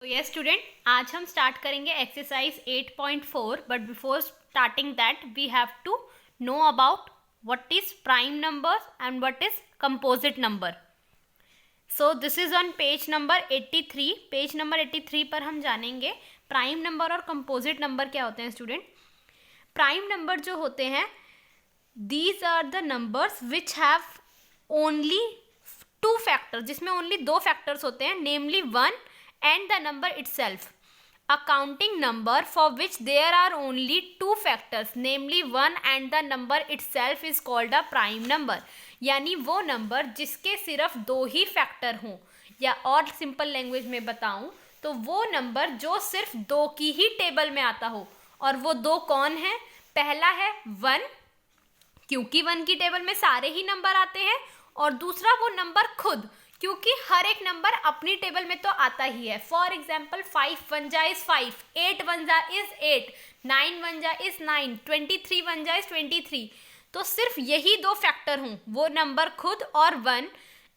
तो yes student, आज हम स्टार्ट करेंगे exercise 8.4 but before starting that we have to know about what is prime numbers and what is composite number. So this is on page number 83. Page number 83 पर हम जानेंगे prime number और composite number क्या होते हैं. Student, prime number जो होते हैं these are the numbers which have only two factors, जिसमें ओनली दो फैक्टर्स होते हैं, नेमली 1 and the number itself. A counting number for which there are only two factors, namely 1 and the number itself is called a prime number. यानी वो number जिसके सिर्फ दो ही factor हों, या और सिंपल लैंग्वेज में बताऊं तो वो नंबर जो सिर्फ दो की ही टेबल में आता हो. और वो दो कौन है? पहला है 1, क्योंकि 1 की टेबल में सारे ही नंबर आते हैं, और दूसरा वो नंबर खुद, क्योंकि हर एक नंबर अपनी टेबल में तो आता ही है. फॉर एग्जाम्पल 5 1 जा इज 5, 8 1 जा इज 8, 9 1 जा इज 9, 23 1 जा इज 23. तो सिर्फ यही दो फैक्टर हों, वो नंबर खुद और 1,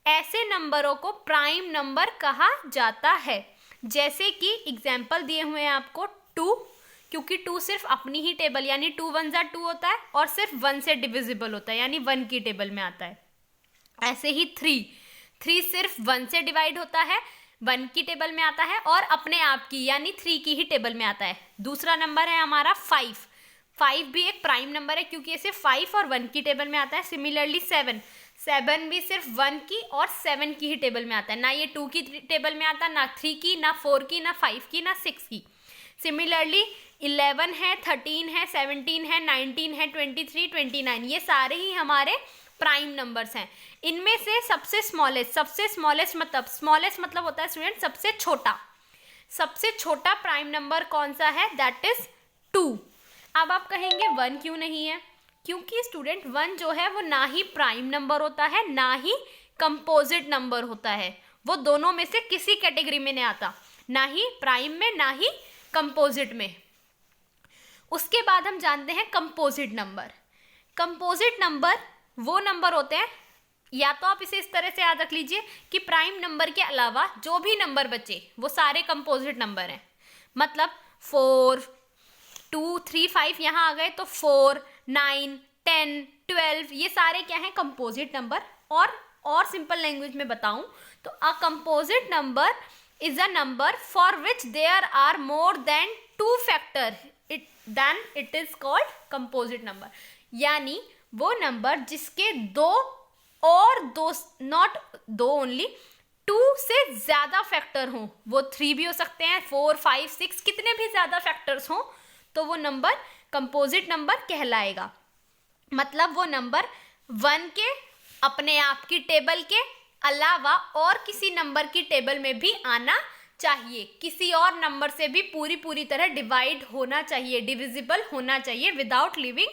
ऐसे नंबरों को प्राइम नंबर कहा जाता है. जैसे कि एग्जाम्पल दिए हुए हैं आपको 2, क्योंकि 2 सिर्फ अपनी ही टेबल यानी 2 1 जा 2 होता है और सिर्फ 1 से डिविजिबल होता है यानी 1 की टेबल में आता है. ऐसे ही 3 सिर्फ 1 से डिवाइड होता है, 1 की टेबल में आता है और अपने आप की यानी 3 की ही टेबल में आता है. दूसरा नंबर है हमारा 5 भी एक प्राइम नंबर है क्योंकि इसे 5 और 1 की टेबल में आता है. सिमिलरली 7 भी सिर्फ 1 की और 7 की ही टेबल में आता है, ना ये 2 की टेबल में आता, ना 3 की, ना 4 की, ना 5 की, ना 6 की. सिमिलरली 11 है, 13 है, 17 है, 19 है, 23, 29, ये सारे ही हमारे प्राइम नंबर्स हैं. इनमें से सबसे स्मॉलेस्ट मतलब होता है स्टूडेंट सबसे छोटा प्राइम नंबर कौन सा है? That is 2. अब आप कहेंगे 1 क्यों नहीं है? क्योंकि स्टूडेंट 1 जो है वो ना ही प्राइम नंबर होता है ना ही कंपोजिट नंबर होता है. वो दोनों में से किसी कैटेगरी में नहीं आता, ना ही प्राइम में ना ही कंपोजिट में. उसके बाद हम जानते हैं कंपोजिट नंबर वो नंबर होते हैं, या तो आप इसे इस तरह से याद रख लीजिए कि प्राइम नंबर के अलावा जो भी नंबर बचे वो सारे कंपोजिट नंबर हैं. मतलब 4 2 3 5 यहाँ आ गए तो 4 9 10 12 ये सारे क्या हैं? Composite number. और सिंपल लैंग्वेज में बताऊं तो a composite number is a number for which there are more than 2 factor, it is called composite number. यानी वो नंबर जिसके नॉट दो ओनली 2 से ज्यादा फैक्टर हों, वो 3 भी हो सकते हैं, 4 5 6 कितने भी ज्यादा फैक्टर्स हों, तो वो नंबर कंपोजिट नंबर कहलाएगा. मतलब वो नंबर 1 के अपने आप की टेबल के अलावा और किसी नंबर की टेबल में भी आना चाहिए, किसी और नंबर से भी पूरी तरह डिवाइड होना चाहिए, डिविजिबल होना चाहिए विदाउट लिविंग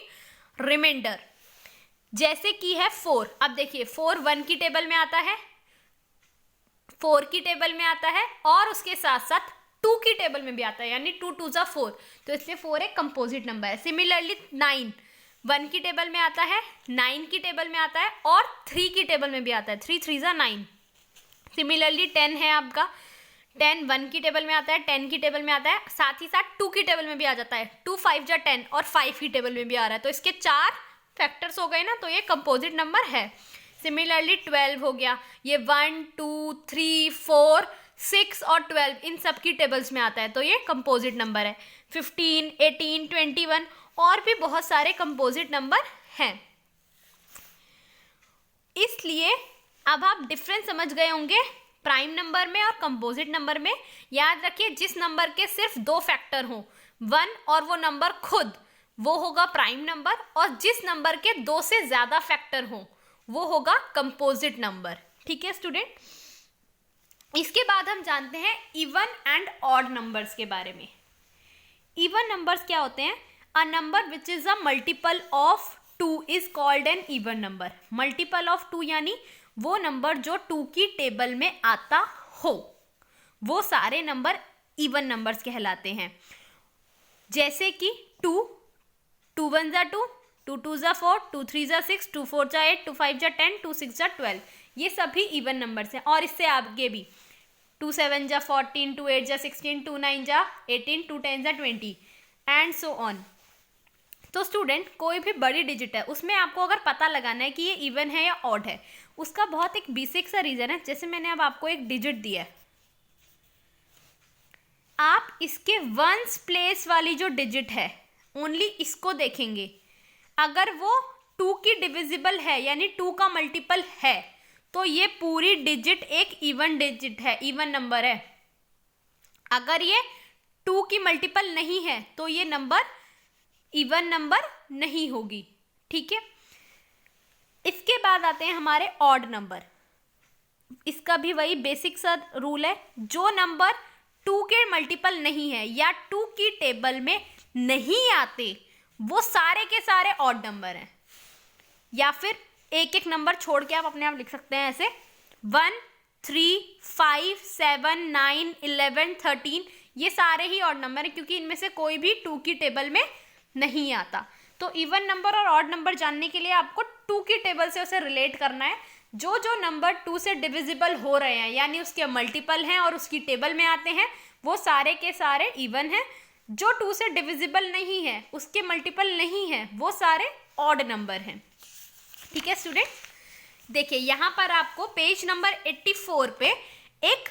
रिमाइंडर. जैसे कि है 4. अब देखिए 4 1 की टेबल में आता है, 4 की टेबल में आता है और उसके साथ साथ 2 की टेबल में भी आता है, यानी 2 2 जा 4, तो इसलिए 4 एक कंपोजिट नंबर है. सिमिलरली 9 1 की टेबल में आता है, 9 की टेबल में आता है और 3 की टेबल में भी आता है, 3 3 जा 9. सिमिलरली 10 है आपका, 10 1 की टेबल में आता है, 10 की टेबल में आता है, साथ ही साथ 2 की टेबल में भी आ जाता है, 2 5 जा 10 और 5 की टेबल में भी आ रहा है, तो इसके 4 फैक्टर्स हो गए ना, तो ये कंपोजिट नंबर है. सिमिलरली 12 हो गया, ये 1 2 3 4 6 और 12 इन सब की टेबल्स में आता है, तो ये कंपोजिट नंबर है. 15 18 21 और भी बहुत सारे कंपोजिट नंबर हैं. इसलिए अब आप डिफरेंस समझ गए होंगे प्राइम नंबर में और कंपोजिट नंबर में. याद रखिए जिस नंबर के सिर्फ 2 फैक्टर हो, 1 और वो नंबर खुद, वो होगा प्राइम नंबर, और जिस नंबर के 2 से ज्यादा फैक्टर हो वो होगा कंपोजिट नंबर. ठीक है स्टूडेंट, इसके बाद हम जानते हैं इवन एंड ऑड नंबर्स के बारे में. इवन नंबर्स क्या होते हैं? A number which is a multiple of 2 is called an even number. Multiple of 2 यानी वो नंबर जो 2 की टेबल में आता हो, वो सारे नंबर इवन नंबर्स कहलाते हैं. जैसे कि 2 1 जा 2, 2 2 जा 4, 2 3 जा 6, 2 4 जा 8, 2 5 जा 10, 2 6 जा 12, ये सभी इवन नंबर्स हैं. और इससे आगे भी 2 7 जा 14, 2 8 जा 16, 2 9 जा 18, 2 10 जा 20 एंड सो ऑन। तो स्टूडेंट कोई भी बड़ी डिजिट है उसमें आपको अगर पता लगाना है कि ये इवन है या ऑड है, उसका बहुत एक बेसिक सा रीजन है। जैसे मैंने अब आपको एक डिजिट दिया है, आप इसके वंस प्लेस वाली जो डिजिट है ओनली इसको देखेंगे। अगर वो 2 की डिविजिबल है यानी 2 का मल्टीपल है तो ये पूरी डिजिट एक इवन डिजिट है, इवन नंबर है। अगर ये 2 की मल्टीपल नहीं है तो ये नंबर इवन नंबर नहीं होगी, ठीक है। इसके बाद आते हैं हमारे ऑड नंबर। इसका भी वही बेसिक सा रूल है, जो नंबर 2 के मल्टीपल नहीं है या 2 की टेबल में नहीं आते वो सारे के सारे ऑड नंबर हैं। या फिर एक एक नंबर छोड़ के आप अपने आप लिख सकते हैं ऐसे 1 3 5 7 9 11 13, ये सारे ही ऑड नंबर हैं क्योंकि इनमें से कोई भी 2 की टेबल में नहीं आता। तो इवन नंबर और ऑड नंबर जानने के लिए आपको 2 की टेबल से उसे रिलेट करना है। जो जो नंबर 2 से डिविजिबल हो रहे हैं यानी उसके मल्टीपल हैं और उसकी टेबल में आते हैं वो सारे के सारे इवन हैं। जो 2 से डिविजिबल नहीं है, उसके मल्टीपल नहीं है, वो सारे ऑड नंबर हैं, ठीक है स्टूडेंट। देखिए यहाँ पर आपको पेज नंबर 84 पे एक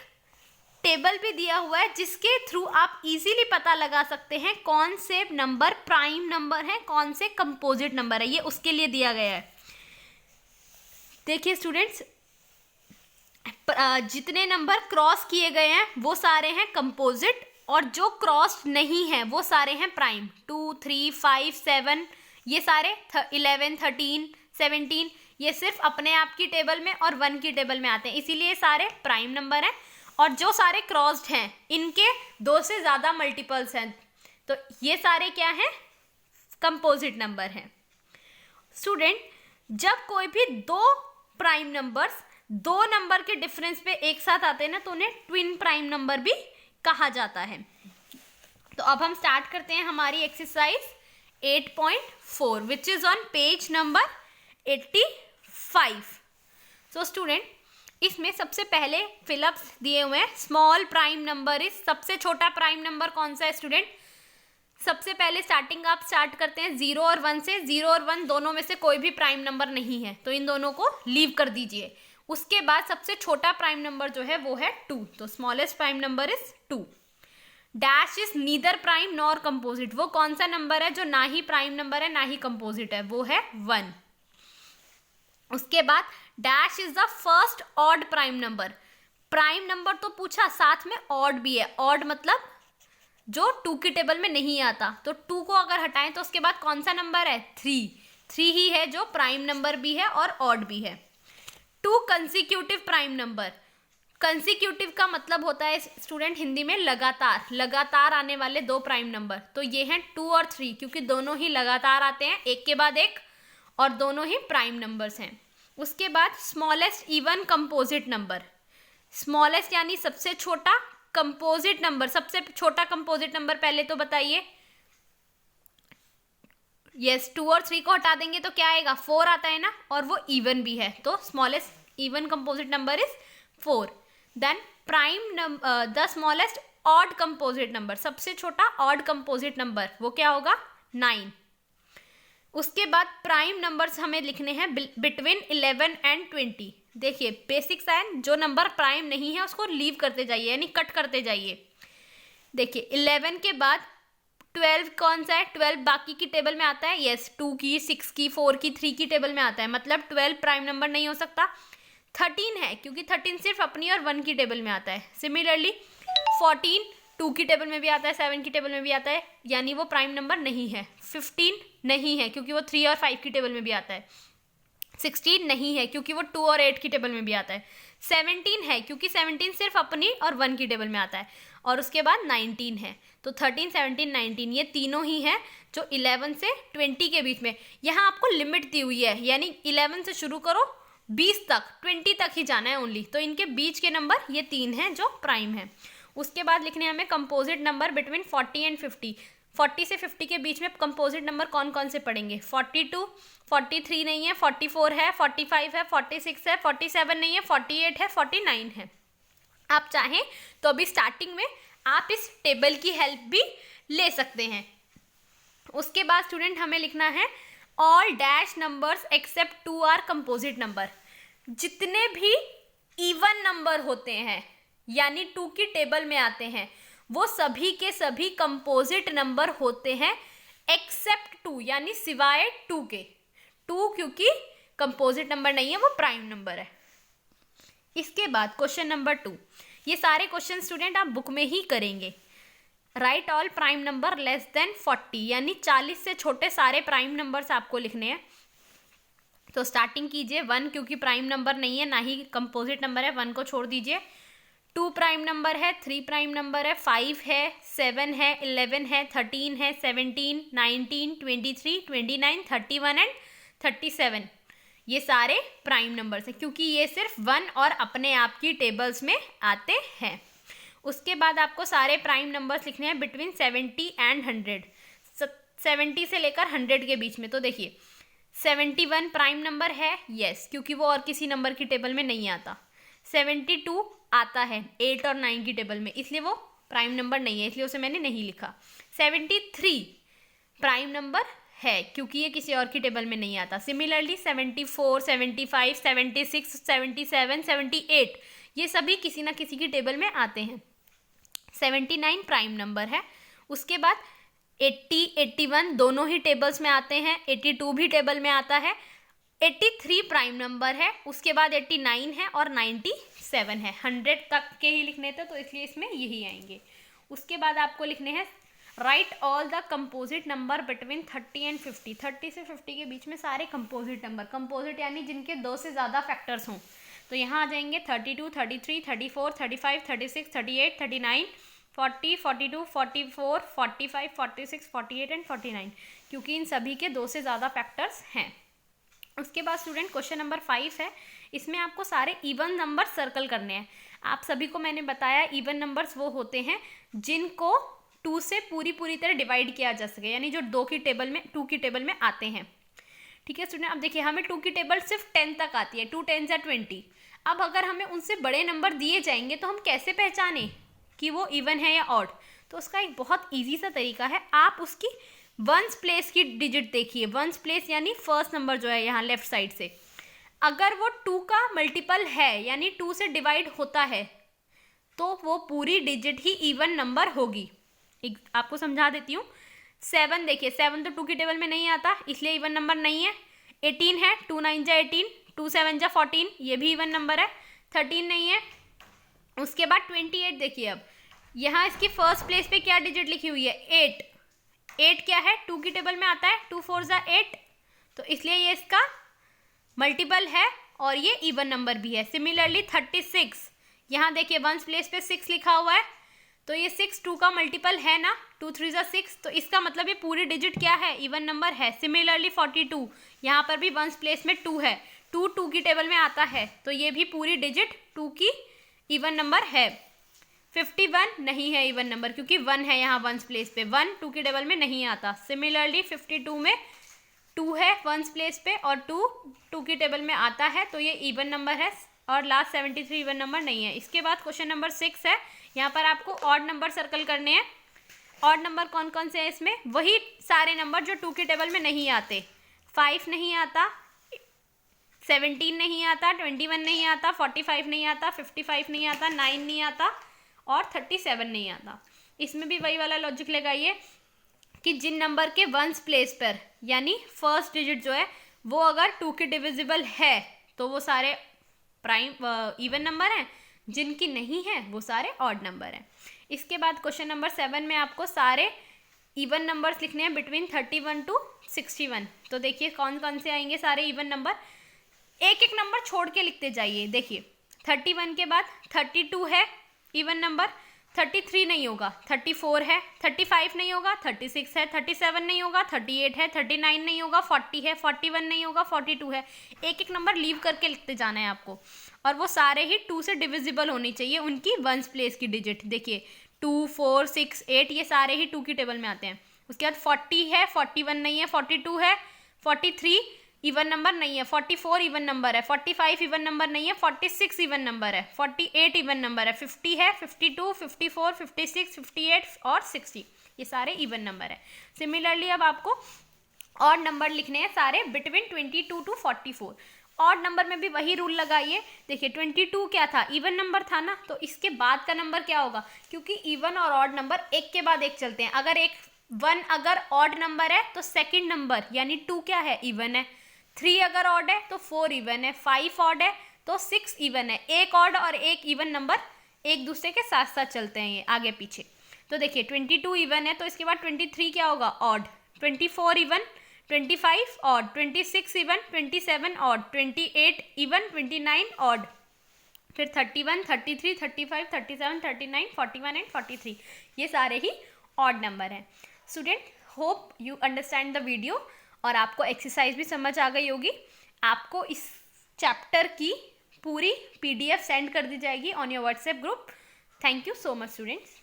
टेबल भी दिया हुआ है जिसके थ्रू आप इजीली पता लगा सकते हैं कौन से नंबर प्राइम नंबर है, कौन से कंपोजिट नंबर है, ये उसके लिए दिया गया है। देखिए स्टूडेंट्स, जितने नंबर क्रॉस किए गए हैं वो सारे हैं कंपोजिट और जो क्रॉस नहीं है वो सारे हैं प्राइम। 2 3 5 7 ये सारे 11 13 17 ये सिर्फ अपने आप की टेबल में और 1 की टेबल में आते हैं, इसीलिए सारे प्राइम नंबर हैं। और जो सारे क्रॉस्ड हैं इनके 2 से ज़्यादा मल्टीपल्स हैं, तो ये सारे क्या हैं, कंपोजिट नंबर हैं। स्टूडेंट, जब कोई भी 2 प्राइम नंबर्स 2 नंबर के डिफरेंस पे एक साथ आते हैं ना तो उन्हें ट्विन प्राइम नंबर भी कहा जाता है। तो अब हम स्टार्ट करते हैं हमारी exercise 8.4 which is on page number 85। So student, इसमें सबसे पहले फिलअप्स दिए हुए हैं। स्मॉल प्राइम नंबर इज, सबसे छोटा प्राइम नंबर कौन सा है स्टूडेंट? सबसे पहले स्टार्टिंग आप स्टार्ट करते हैं 0 और 1 से। 0 और 1 दोनों में से कोई भी प्राइम नंबर नहीं है तो इन दोनों को लीव कर दीजिए। उसके बाद सबसे छोटा प्राइम नंबर जो है वो है 2, तो smallest prime number is 2। Dash is neither prime nor composite, वो कौन सा नंबर है जो ना ही प्राइम नंबर है ना ही कंपोजिट है, वो है 1। उसके बाद dash is the first odd prime number. Prime number तो पूछा, साथ में ऑड भी है। ऑड मतलब जो 2 की टेबल में नहीं आता, तो 2 को अगर हटाएं तो उसके बाद कौन सा नंबर है? 3 ही है जो प्राइम नंबर भी है और ऑड भी है। 2 कंसिक्यूटिव प्राइम नंबर। कंसिक्यूटिव का मतलब होता है स्टूडेंट हिंदी में लगातार, लगातार आने वाले 2 प्राइम नंबर। तो ये हैं 2 और 3 क्योंकि दोनों ही लगातार आते हैं एक के बाद एक और दोनों ही प्राइम नंबर्स हैं। उसके बाद smallest even composite number. Smallest यानी सबसे छोटा, कंपोजिट नंबर सबसे छोटा कंपोजिट नंबर पहले तो बताइए। यस, 2 और 3 को हटा देंगे तो क्या आएगा? 4 आता है ना, और वो इवन भी है तो smallest even composite number is 4। Then the smallest odd composite number, सबसे छोटा ऑड कंपोजिट नंबर वो क्या होगा? 9। उसके बाद प्राइम नंबर्स हमें लिखने हैं बिटवीन 11 एंड 20। देखिए बेसिक साइन, जो नंबर प्राइम नहीं है उसको लीव करते जाइए यानी कट करते जाइए। देखिए 11 के बाद 12 कौन सा है? 12 बाकी की टेबल में आता है। यस, 2 की, 6 की, 4 की, 3 की टेबल में आता है, मतलब 12 प्राइम नंबर नहीं हो सकता। 13 है क्योंकि 13 सिर्फ अपनी और 1 की टेबल में आता है। सिमिलरली 14 2 की टेबल में भी आता है, 7 की टेबल में भी आता है, यानी वो प्राइम नंबर नहीं है। 15 नहीं है क्योंकि वो 3 और 5 की टेबल में भी आता है। 16 नहीं है क्योंकि वो 2 और 8 की टेबल में भी आता है। 17 है क्योंकि 17 सिर्फ अपनी और 1 की टेबल में आता है। और उसके बाद 19 है, तो 13 17 19 ये तीनों ही हैं जो 11 से 20 के बीच में। यहाँ आपको लिमिट दी हुई है, यानी 11 से शुरू करो 20 तक, 20 तक ही जाना है ओनली। तो इनके बीच के नंबर ये 3 हैं जो प्राइम है। उसके बाद लिखने हमें कंपोजिट नंबर बिटवीन 40 एंड 50। 40 से 50 के बीच में कंपोजिट नंबर कौन कौन से पड़ेंगे? 42, 43 नहीं है, 44 है, 45 है, 46 है, 47 नहीं है, 48 है, 49 है। आप चाहें तो अभी स्टार्टिंग में आप इस टेबल की हेल्प भी ले सकते हैं। उसके बाद स्टूडेंट हमें लिखना है all dash numbers except 2 are composite number. जितने भी इवन नंबर होते हैं यानी 2 की टेबल में आते हैं वो सभी के सभी कंपोजिट नंबर होते हैं एक्सेप्ट 2 यानी सिवाय 2 के। 2 क्योंकि कंपोजिट नंबर नहीं है, वो प्राइम नंबर है। इसके बाद क्वेश्चन नंबर 2, ये सारे क्वेश्चन स्टूडेंट आप बुक में ही करेंगे। Right all prime number less than 40 यानी 40 से छोटे सारे प्राइम नंबर्स आपको लिखने हैं। तो स्टार्टिंग कीजिए 1 क्योंकि प्राइम नंबर नहीं है, ना ही कंपोजिट नंबर है, 1 को छोड़ दीजिए। 2 प्राइम नंबर है, 3 प्राइम नंबर है, 5 है, 7 है, 11 है, 13 है, 17, 19, 23, 29, 31 एंड 37 ये सारे प्राइम नंबर्स हैं क्योंकि ये सिर्फ 1 और अपने आप की टेबल्स में आते हैं। उसके बाद आपको सारे प्राइम नंबर्स लिखने हैं बिटवीन 70 एंड 100, 70 से लेकर 100 के बीच में। तो देखिए 71 प्राइम नंबर है, यस, क्योंकि वो और किसी नंबर की टेबल में नहीं आता। 72 आता है 8 और 9 की टेबल में, इसलिए वो प्राइम नंबर नहीं है, इसलिए उसे मैंने नहीं लिखा। 73 प्राइम नंबर है क्योंकि ये किसी और की टेबल में नहीं आता। सिमिलरली 74, 75, 76, 77, 78 ये सभी किसी ना किसी की टेबल में आते हैं। 79 प्राइम नंबर है। उसके बाद 80, 81 दोनों ही टेबल्स में आते हैं, 82 भी टेबल में आता है। 83 प्राइम नंबर है। उसके बाद 89 है और 97 है। 100 तक के ही लिखने थे तो इसलिए इसमें यही आएंगे। उसके बाद आपको लिखने हैं right all the composite number between 30 and 50। 30 से 50 के बीच में सारे कंपोजिट नंबर, कंपोजिट यानी जिनके 2 से ज़्यादा फैक्टर्स हों, तो यहाँ आ जाएंगे 32, 33, 34, 35, 36, 38, 39, 40, 42, 44, 45, 46, 48 एंड 49 क्योंकि इन सभी के 2 से ज़्यादा फैक्टर्स हैं। उसके बाद स्टूडेंट क्वेश्चन नंबर 5 है, इसमें आपको सारे इवन नंबर सर्कल करने हैं। आप सभी को मैंने बताया इवन नंबर्स वो होते हैं जिनको 2 से पूरी तरह डिवाइड किया जा सके, यानी जो 2 की टेबल में आते हैं। ठीक है स्टूडेंट, अब देखिए हमें 2 की टेबल सिर्फ 10 तक आती है, 2 10s are 20। अब अगर हमें उनसे बड़े नंबर दिए जाएंगे तो हम कैसे पहचानें कि वो इवन है या ऑड? तो उसका एक बहुत ईजी सा तरीका है, आप उसकी वंस प्लेस की डिजिट देखिए। वंस प्लेस यानी फर्स्ट नंबर जो है यहाँ लेफ्ट साइड से, अगर वो 2 का मल्टीपल है यानी 2 से डिवाइड होता है तो वो पूरी डिजिट ही इवन नंबर होगी। आपको समझा देती हूँ। 7 देखिए, 7 तो 2 की टेबल में नहीं आता इसलिए इवन नंबर नहीं है। 18 है, 2 9 जा 18, 2 7 जा 14 ये भी इवन नंबर है। 13 नहीं है। उसके बाद 28 देखिए, अब यहाँ इसकी फर्स्ट प्लेस पे क्या डिजिट लिखी हुई है? 8। 8 क्या है? 2 की टेबल में आता है, 2 4 जा 8, तो इसलिए ये इसका मल्टीपल है और ये इवन नंबर भी है। सिमिलरली 36, यहाँ देखिए वंस प्लेस पे 6 लिखा हुआ है तो ये 6 2 का मल्टीपल है ना, 2 3 जा 6, तो इसका मतलब ये पूरी डिजिट क्या है? इवन नंबर है। सिमिलरली 42, यहाँ पर भी वंस प्लेस में 2 है, 2 2 की टेबल में आता है तो ये भी पूरी डिजिट 2 की इवन नंबर है। 51 नहीं है इवन नंबर क्योंकि 1 है यहाँ वंस प्लेस पे, 1 2 की टेबल में नहीं आता। सिमिलरली 52 में 2 है वंस प्लेस पे और 2 2 की टेबल में आता है तो ये इवन नंबर है। और लास्ट 73 इवन नंबर नहीं है। इसके बाद क्वेश्चन नंबर 6 है, यहाँ पर आपको ऑड नंबर सर्कल करने हैं। ऑड नंबर कौन कौन से हैं इसमें? वही सारे नंबर जो 2 की टेबल में नहीं आते। 5 नहीं आता, 17 नहीं आता, 21 नहीं आता, 45 नहीं आता, 55 नहीं आता, 9 नहीं आता और 37 नहीं आता। इसमें भी वही वाला लॉजिक लगाइए कि जिन नंबर के वंस प्लेस पर यानी फर्स्ट डिजिट जो है वो अगर 2 के डिविजिबल है तो वो सारे प्राइम इवन नंबर हैं, जिनकी नहीं है वो सारे ऑड नंबर हैं। इसके बाद क्वेश्चन नंबर 7 में आपको सारे इवन नंबर्स लिखने हैं बिटवीन 31 to 61। तो देखिए कौन कौन से आएंगे सारे इवन नंबर, एक एक नंबर छोड़ के लिखते जाइए। देखिए 31 के बाद 32 है इवन नंबर, 33 नहीं होगा, 34 है, 35 नहीं होगा, 36 है, 37 नहीं होगा, 38 है, 39 नहीं होगा, 40 है, 41 नहीं होगा, 42 है। एक एक नंबर लीव करके लिखते जाना है आपको और वो सारे ही 2 से डिविजिबल होनी चाहिए उनकी वंस प्लेस की डिजिट। देखिए 2 4 6 8 ये सारे ही 2 की टेबल में आते हैं। उसके बाद 40 है, 41 नहीं है, 42 है, 43 इवन नंबर नहीं है, 44 इवन नंबर है, 45 इवन नंबर नहीं है, 46 इवन नंबर है, 48 इवन नंबर है, 50 है, 52, 54, 56, 58 और 60, ये सारे इवन नंबर है। सिमिलरली अब आपको ऑड नंबर लिखने हैं सारे बिटवीन 22 टू 44। ऑड नंबर में भी वही रूल लगाइए। देखिए 22 क्या था, इवन नंबर था ना, तो इसके बाद का नंबर क्या होगा, क्योंकि इवन और ऑड नंबर एक के बाद एक चलते हैं। अगर एक 1 अगर ऑड नंबर है तो सेकंड नंबर यानी 2 क्या है, इवन है। 3 अगर ऑड है तो 4 इवन है। 5 ऑड है तो 6 इवन है। एक ऑड और एक इवन नंबर एक दूसरे के साथ साथ चलते हैं, ये आगे पीछे। तो देखिए 22 इवन है तो इसके बाद 23 क्या होगा, odd. 24 even, 25 odd, 26 even, 27 odd, 28 even, 29 odd, फिर 31, 33, 35, 37, 39, 41 एंड 43, ये सारे ही ऑड नंबर हैं। Student, hope you understand the video और आपको एक्सरसाइज भी समझ आ गई होगी। आपको इस चैप्टर की पूरी PDF सेंड कर दी जाएगी on your WhatsApp group. Thank you so much students.